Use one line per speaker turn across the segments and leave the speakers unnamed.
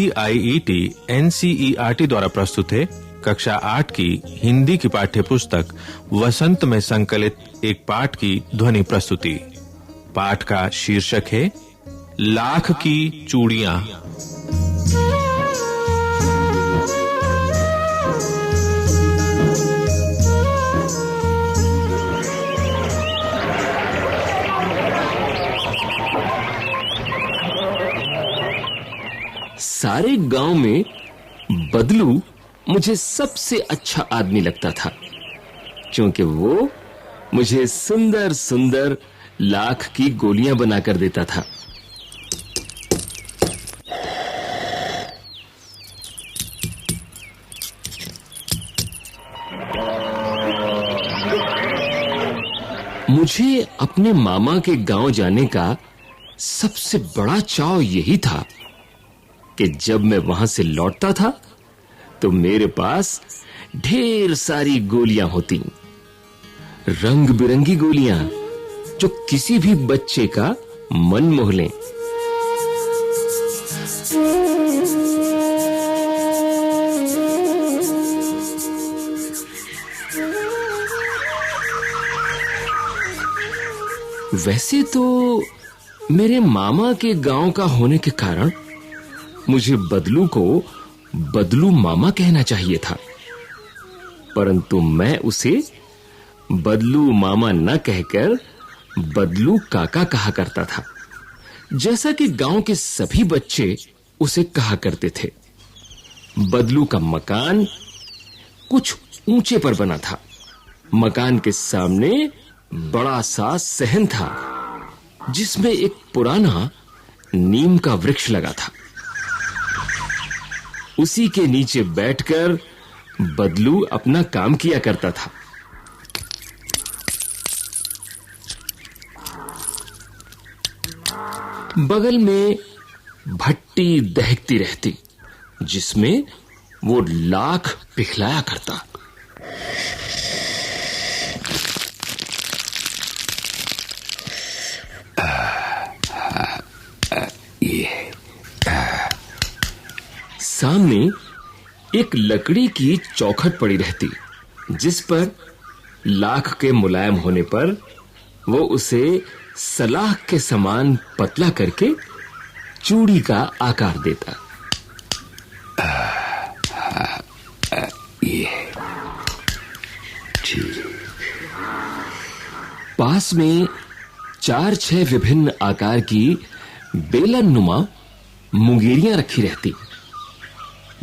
NCERT NCERT द्वारा प्रस्तुत है कक्षा 8 की हिंदी की पाठ्य पुस्तक वसंत में संकलित एक पाठ की ध्वनि प्रस्तुति। पाठ का शीर्षक है लाख की चूड़ियां।
सारे गांव में बदलू मुझे सबसे अच्छा आदमी लगता था, क्योंकि वो मुझे सुंदर सुंदर लाख की गोलियां बनाकर देता था। मुझे अपने मामा के गांव जाने का सबसे बड़ा चाव यही था कि जब मैं वहां से लौटता था तो मेरे पास ढेर सारी गोलियां होती, रंग बिरंगी गोलियां जो किसी भी बच्चे का मन मोह लें। वैसे तो मेरे मामा के गांव का होने के कारण मुझे बदलू को बदलू मामा कहना चाहिए था, परंतु मैं उसे बदलू मामा न कहकर बदलू काका कहा करता था, जैसा कि गांव के सभी बच्चे उसे कहा करते थे। बदलू का मकान कुछ ऊंचे पर बना था। मकान के सामने बड़ा सा सहन था, जिसमें एक पुराना नीम का वृक्ष लगा था। उसी के नीचे बैठकर बदलू अपना काम किया करता था। बगल में भट्टी दहकती रहती, जिसमें वो लाख पिघलाया करता। सामने एक लकड़ी की चौखट पड़ी रहती, जिस पर लाख के मुलायम होने पर वो उसे सलाख के समान पतला करके चूड़ी का आकार देता। पास में 4-6 विभिन्न आकार की बेलननुमा मुंगेरियां रखी रहती,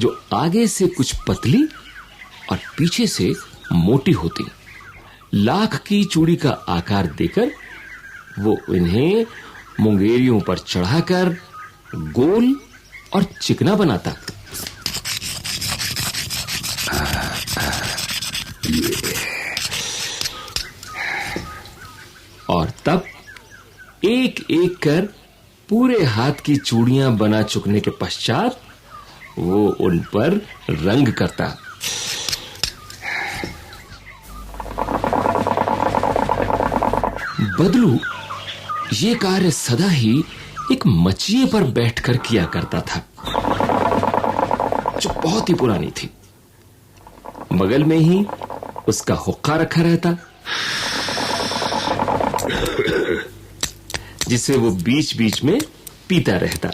जो आगे से कुछ पतली और पीछे से मोटी होती। लाख की चूड़ी का आकार देकर वो इन्हें मुंगेरियों पर चढ़ाकर गोल और चिकना बनाता। और तब एक-एक कर पूरे हाथ की चूड़ियां बना चुकने के पश्चात वो उन पर रंग करता। बदलू ये कार्य सदा ही एक मचिए पर बैठकर किया करता था, जो बहुत ही पुरानी थी। बगल में ही उसका हुक्का रखा रहता, जिसे वो बीच-बीच में पीता रहता।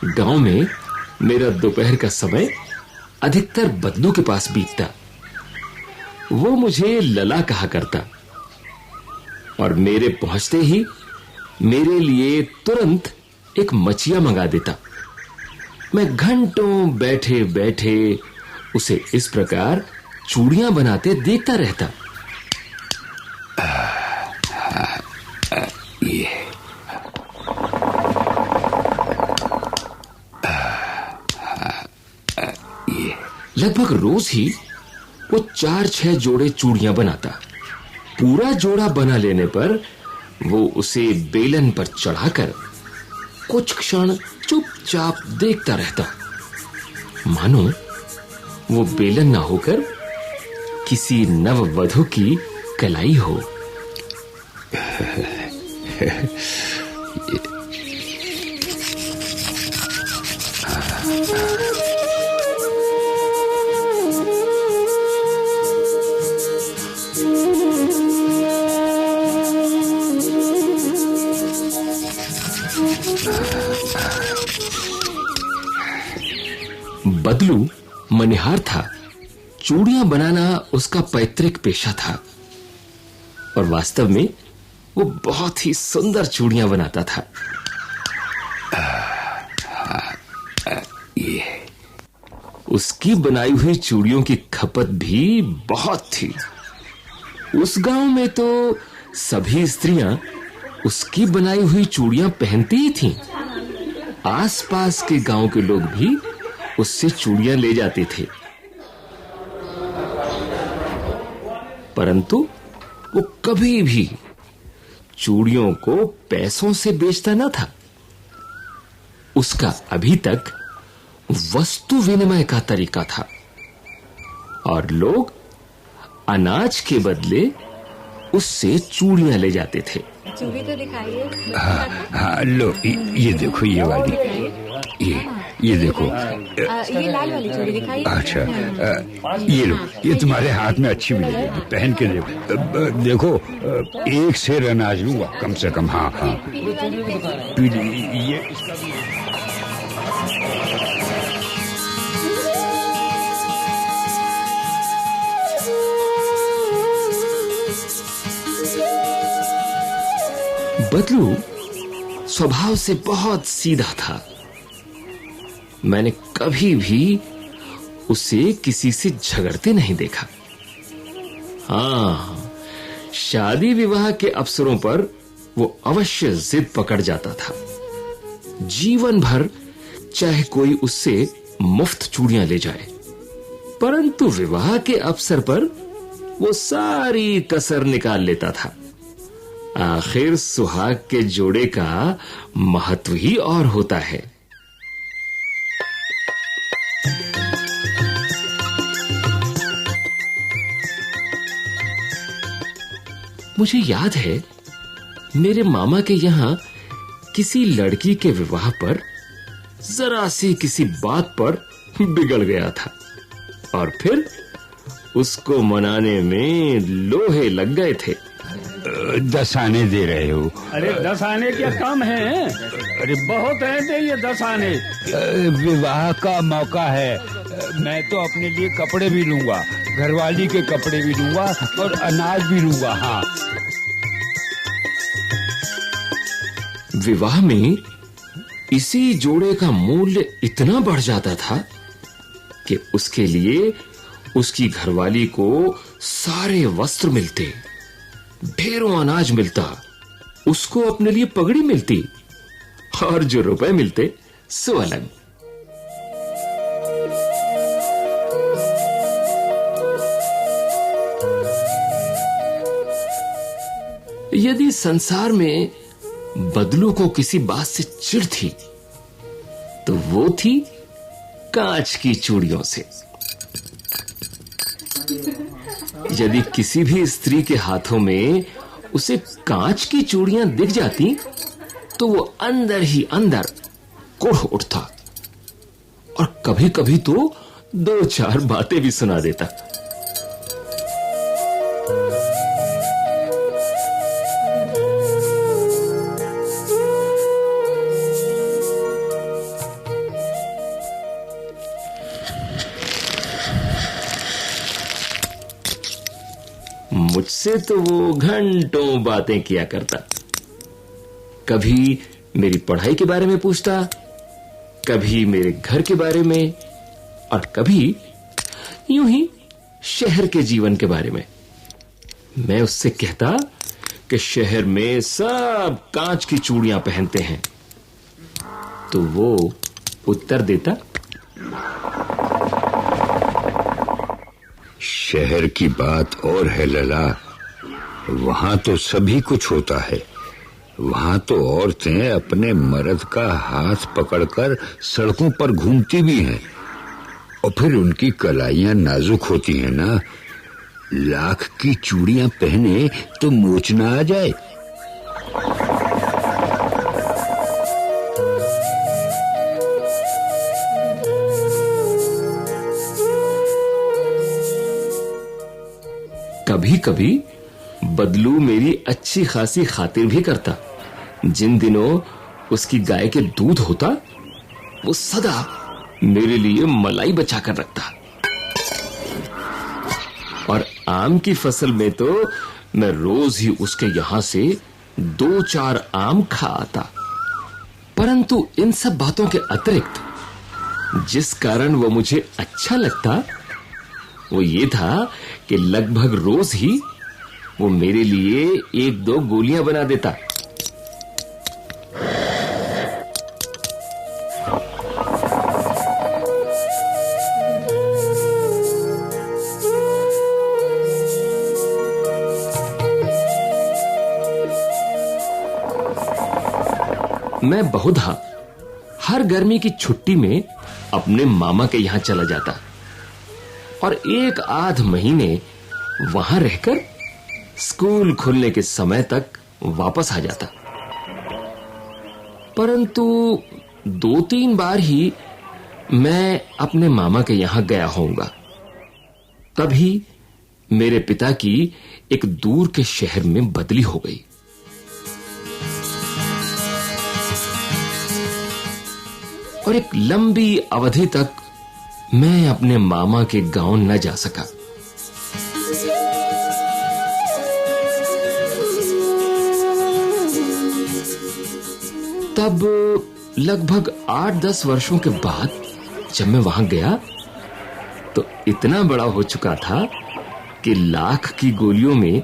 गांव में मेरा दोपहर का समय अधिकतर बदलू के पास बीतता। वो मुझे लला कहा करता और मेरे पहुंचते ही मेरे लिए तुरंत एक मचिया मंगा देता। मैं घंटों बैठे-बैठे उसे इस प्रकार चूड़ियां बनाते देखता रहता। लगभग रोज ही वो 4-6 जोड़े चूड़ियां बनाता। पूरा जोड़ा बना लेने पर वो उसे बेलन पर चढ़ाकर कुछ क्षण चुपचाप देखता रहता, मानो वो बेलन ना होकर किसी नववधू की कलाई हो। बदलू मनिहार था। चूड़ियां बनाना उसका पैतृक पेशा था और वास्तव में वो बहुत ही सुंदर चूड़ियां बनाता था। उसकी बनाई हुई चूड़ियों की खपत भी बहुत थी। उस गांव में तो सभी स्त्रियां उसकी बनाई हुई चूड़ियां पहनती ही थीं। आसपास के गांव के लोग भी उससे चूड़ियां ले जाते थे, परंतु वो कभी भी चूड़ियों को पैसों से बेचता न था। उसका अभी तक वस्तु विनिमय का तरीका था और लोग अनाज के बदले उससे चूड़ियां ले जाते थे।
चूड़ी तो दिखाइए।
हाँ, लो ये देखो, ये वाली, ये देखो।
ये लाल वाली चूड़ी दिखाइए।
अच्छा, ये लो, ये तुम्हारे हाथ में अच्छी मिलेगी, पहन के देखो। देखो, एक सेर अनाज लूंगा कम से कम। हाँ हाँ, पीली, ये इसका भी।
बदलू स्वभाव से बहुत सीधा था। मैंने कभी भी उसे किसी से झगड़ते नहीं देखा। हाँ, शादी विवाह के अवसरों पर वो अवश्य जिद पकड़ जाता था। जीवन भर चाहे कोई उससे मुफ्त चूड़ियां ले जाए, परंतु विवाह के अवसर पर वो सारी कसर निकाल लेता था। आखिर सुहाग के जोड़े का महत्व ही और होता है। मुझे याद है, मेरे मामा के यहां किसी लड़की के विवाह पर जरा सी किसी बात पर बिगड़ गया था और फिर उसको मनाने में लोहे लग गए थे।
10 आने दे रहे हो?
अरे 10 आने क्या कम है? अरे बहुत है दे ये 10 आने।
विवाह का मौका है, मैं तो अपने लिए कपड़े भी लूंगा, घरवाली के कपड़े भी लूंगा और अनाज भी लूंगा। हाँ,
विवाह में इसी जोड़े का मूल्य इतना बढ़ जाता था कि उसके लिए उसकी घरवाली को सारे वस्त्र मिलते, ढेरों अनाज मिलता, उसको अपने लिए पगड़ी मिलती और जो रुपए मिलते सो अलग। यदि संसार में बदलू को किसी बात से चिढ़ थी तो वो थी कांच की चूड़ियों से। यदि किसी भी स्त्री के हाथों में उसे कांच की चूड़ियां दिख जाती तो वो अंदर ही अंदर कोढ़ उठता और कभी-कभी तो 2-4 बातें भी सुना देता। मुझसे तो वो घंटों बातें किया करता। कभी मेरी पढ़ाई के बारे में पूछता, कभी मेरे घर के बारे में और कभी यूं ही शहर के जीवन के बारे में। मैं उससे कहता कि शहर में सब कांच की चूड़ियां पहनते हैं, तो वो उत्तर देता,
शहर की बात और है लला, वहां तो सभी कुछ होता है। वहां तो औरतें अपने मर्द का हाथ पकड़कर सड़कों पर घूमती भी हैं और फिर उनकी कलाइयां नाजुक होती हैं ना। लाख की चूड़ियां पहने तो मोच ना आ जाए।
कभी बदलू मेरी अच्छी खासी खातिर भी करता। जिन दिनों उसकी गाय के दूध होता, वो सदा मेरे लिए मलाई बचा कर रखता। और आम की फसल में तो मैं रोज ही उसके यहां से 2-4 आम खा आता। परंतु इन सब बातों के अतिरिक्त जिस कारण वो मुझे अच्छा लगता, वो ये था कि लगभग रोज ही वो मेरे लिए 1-2 गोलियां बना देता। मैं बहुधा हर गर्मी की छुट्टी में अपने मामा के यहां चला जाता और 1-8 महीने वहां रहकर स्कूल खुलने के समय तक वापस आ जाता। परंतु 2-3 बार ही मैं अपने मामा के यहां गया होऊंगा। तभी मेरे पिता की एक दूर के शहर में बदली हो गई। और एक लंबी अवधि तक मैं अपने मामा के गांव न जा सका। तब लगभग 8-10 वर्षों के बाद जब मैं वहां गया तो इतना बड़ा हो चुका था कि लाख की गोलियों में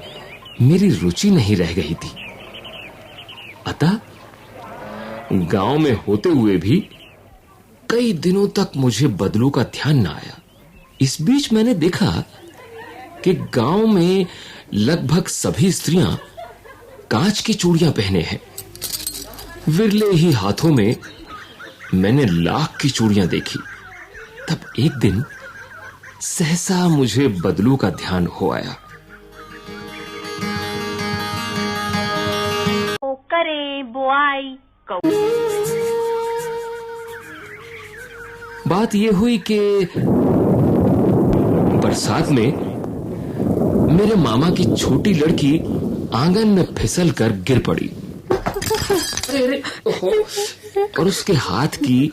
मेरी रुचि नहीं रह गई थी। अतः गांव में होते हुए भी कई दिनों तक मुझे बदलू का ध्यान न आया। इस बीच मैंने देखा कि गांव में लगभग सभी स्त्रियां कांच की चूड़ियां पहने हैं। विरले ही हाथों में मैंने लाख की चूड़ियां देखी। तब एक दिन सहसा मुझे बदलू का ध्यान हो आया।
करें बुआई
बात यह हुई कि बरसात में मेरे मामा की छोटी लड़की आंगन में फिसल कर गिर पड़ी। अरे और उसके हाथ की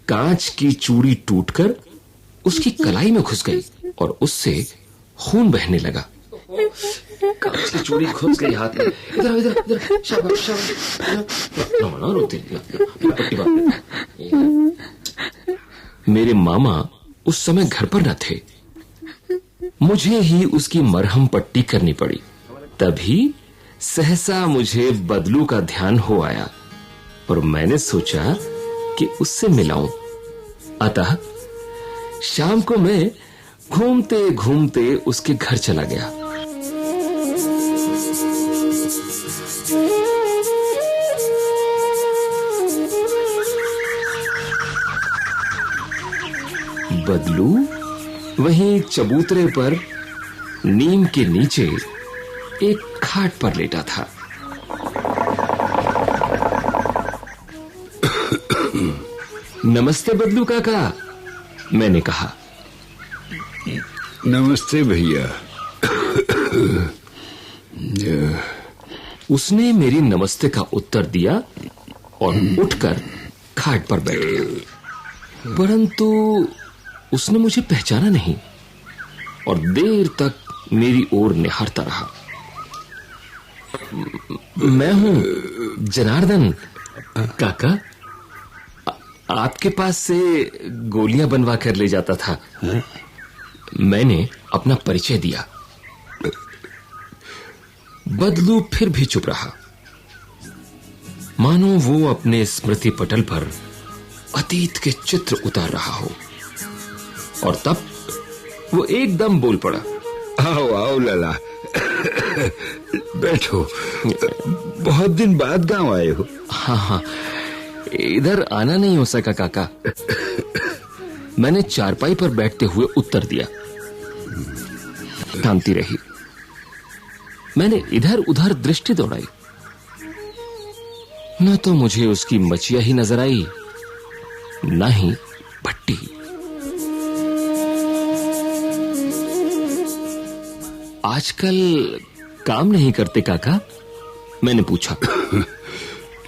कांच की चूड़ी टूटकर उसकी कलाई में घुस गई और उससे खून बहने लगा। कांच की चूड़ी घुस गई हाथ में। इधर इधर इधर, शाबाश शाबाश। ना रोते पट्टी बात। मेरे मामा उस समय घर पर न थे। मुझे ही उसकी मरहम पट्टी करनी पड़ी। तभी सहसा मुझे बदलू का ध्यान हो आया और मैंने सोचा कि उससे मिलाऊं। अतः शाम को मैं घूमते घूमते उसके घर चला गया। बदलू वहीं चबूतरे पर नीम के नीचे एक खाट पर लेटा था। नमस्ते बदलू काका, मैंने कहा।
नमस्ते भैया।
उसने मेरी नमस्ते का उत्तर दिया और उठकर खाट पर बैठ गया। परंतु उसने मुझे पहचाना नहीं और देर तक मेरी ओर निहारता रहा। मैं हूं जनार्दन काका, आपके पास से गोलियां बनवा कर ले जाता था। मैंने अपना परिचय दिया। बदलू फिर भी चुप रहा, मानो वो अपने स्मृति पटल पर अतीत के चित्र उतार रहा हो। और तब वो एकदम बोल पड़ा।
आओ आओ लला, बैठो। बहुत दिन बाद गांव आए हो।
हाँ, इधर आना नहीं हो सका काका। मैंने चारपाई पर बैठते हुए उत्तर दिया। शांति रही। मैंने इधर उधर दृष्टि दौड़ाई, न तो मुझे उसकी मचिया ही नजर आई, न ही भट्टी। आजकल काम नहीं करते काका? मैंने पूछा।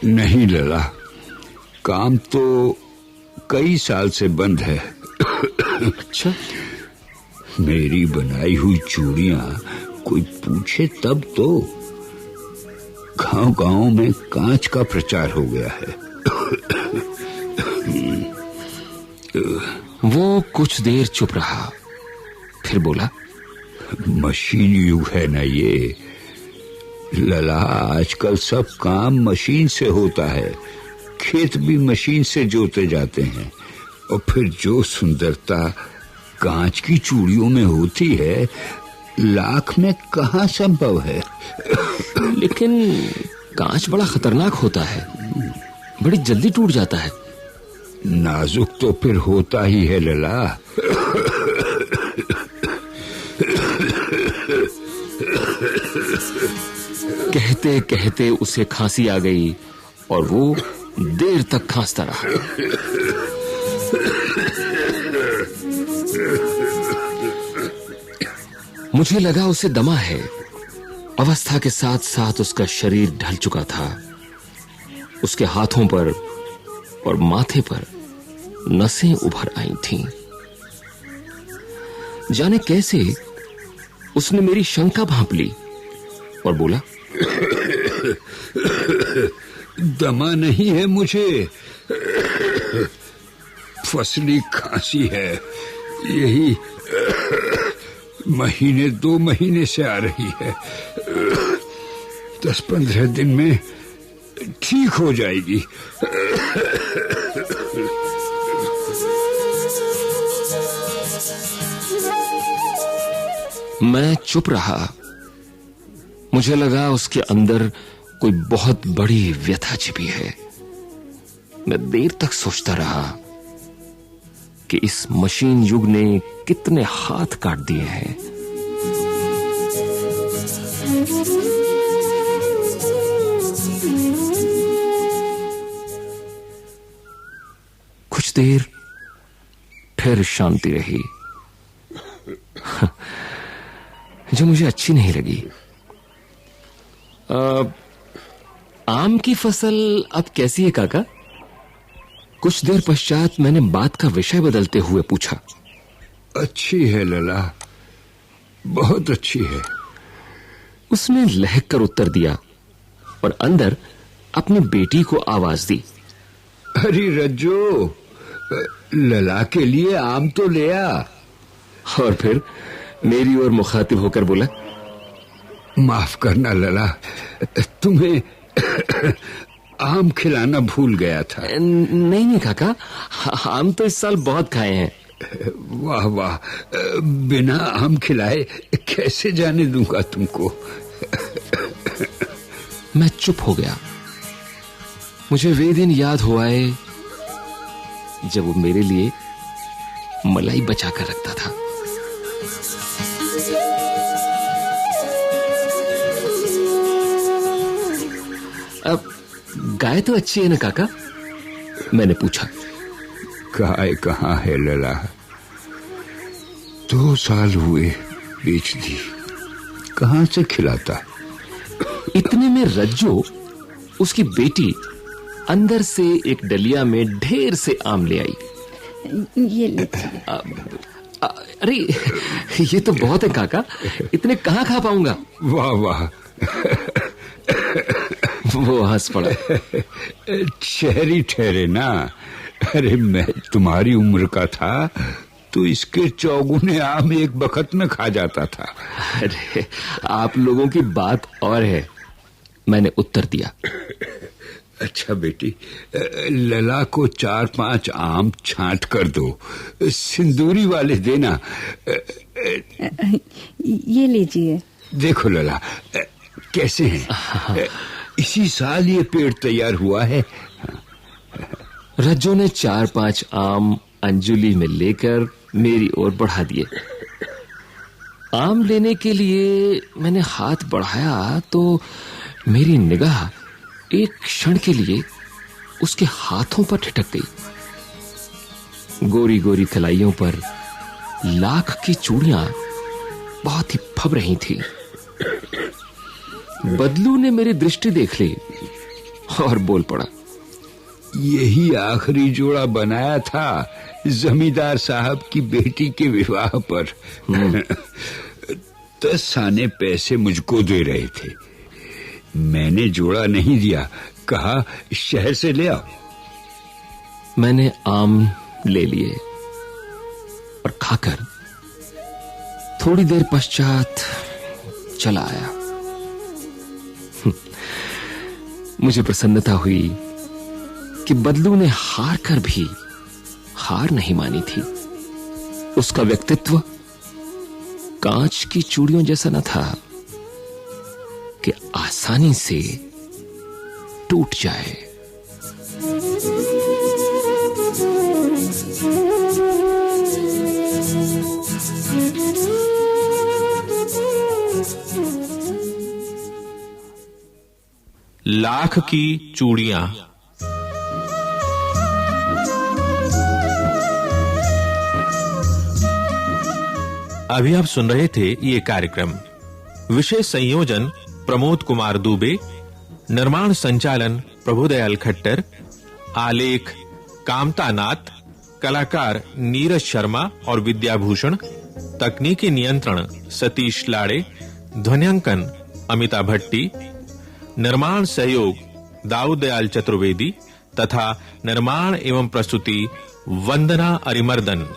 नहीं लला, काम तो कई साल से बंद है।
अच्छा।
मेरी बनाई हुई चूड़ियां कोई पूछे तब तो। गांव-गांव में कांच का प्रचार हो गया है।
वो कुछ देर चुप रहा, फिर बोला,
मशीन युग है ना ये लला, आजकल सब काम मशीन से होता है। खेत भी मशीन से जोते जाते हैं, और फिर जो सुंदरता कांच की चूड़ियों में होती है, लाख में कहाँ संभव है।
लेकिन कांच बड़ा खतरनाक होता है, बड़ी जल्दी टूट जाता है।
नाजुक तो फिर होता ही है लला।
कहते कहते उसे खांसी आ गई और वो देर तक खांसता रहा। मुझे लगा उसे दमा है। अवस्था के साथ साथ उसका शरीर ढल चुका था। उसके हाथों पर और माथे पर नसें उभर आई थीं। जाने कैसे उसने मेरी शंका भांप ली और बोला,
दमा नहीं है मुझे, फसली खांसी है। यही 2 महीने से आ रही है। 10-15 दिन में ठीक हो जाएगी।
मैं चुप रहा। मुझे लगा उसके अंदर कोई बहुत बड़ी व्यथा छिपी है। मैं देर तक सोचता रहा कि इस मशीन युग ने कितने हाथ काट दिए हैं। कुछ देर फिर शांति रही, जो मुझे अच्छी नहीं लगी। आम की फसल अब कैसी है काका? कुछ देर पश्चात मैंने बात का विषय बदलते हुए पूछा।
अच्छी है लला, बहुत अच्छी है।
उसने लहक कर उत्तर दिया और अंदर अपनी बेटी को आवाज दी।
अरे रज्जो, लला के लिए आम तो ले आ।
और फिर मेरी ओर मुखातिब होकर बोला,
माफ करना लला, तुम्हें आम खिलाना भूल गया था।
नहीं काका, आम तो इस साल बहुत खाए हैं।
वाह वाह, बिना आम खिलाए कैसे जाने दूंगा तुमको।
मैं चुप हो गया। मुझे वे दिन याद हो आए जब वो मेरे लिए मलाई बचा कर रखता था। अब गाय तो अच्छी है ना काका? मैंने पूछा।
गाय कहाँ है लला, 2 साल हुए बेच दी, कहाँ से खिलाता।
इतने में रज्जो, उसकी बेटी, अंदर से एक डलिया में ढेर से आम ले आई।
ये लीजिए।
अरे ये तो बहुत है काका, इतने कहाँ खा पाऊंगा।
वाह वाह,
वो हंस पड़ा।
शहरी ठहरे ना। अरे मैं तुम्हारी उम्र का था तो इसके 4 गुने आम एक बखत में खा जाता था।
अरे आप लोगों की बात और है, मैंने उत्तर दिया।
अच्छा बेटी, लला को 4-5 आम छांट कर दो, सिंदूरी वाले देना।
ये लीजिए।
देखो लला कैसे हैं, इसी साल ये पेड़ तैयार हुआ है।
रज्जो ने 4-5 आम अंजुली में लेकर मेरी ओर बढ़ा दिए। आम लेने के लिए मैंने हाथ बढ़ाया तो मेरी निगाह एक क्षण के लिए उसके हाथों पर ठिठक गई। गोरी गोरी कलाइयों पर लाख की चूड़ियां बहुत ही फब रही थी। बदलू ने मेरी दृष्टि देख ली और बोल पड़ा,
यही आखिरी जोड़ा बनाया था जमींदार साहब की बेटी के विवाह पर। 10 आने पैसे मुझको दे रहे थे, मैंने जोड़ा नहीं दिया, कहा शहर से ले आओ।
मैंने आम ले लिए और खाकर थोड़ी देर पश्चात चला आया। मुझे प्रसन्नता हुई कि बदलू ने हार कर भी हार नहीं मानी थी। उसका व्यक्तित्व कांच की चूड़ियों जैसा न था कि आसानी से टूट जाए।
लाख की चूड़ियां। अभी आप सुन रहे थे ये कार्यक्रम। विशेष संयोजन प्रमोद कुमार दुबे, निर्माण संचालन प्रभुदयाल खट्टर, आलेख कामता नाथ, कलाकार नीरज शर्मा और विद्याभूषण, तकनीकी नियंत्रण सतीश लाड़े, ध्वन्यांकन अमिता भट्टी, निर्माण सहयोग दाऊदयाल चतुर्वेदी तथा निर्माण एवं प्रस्तुति वंदना अरिमर्दन।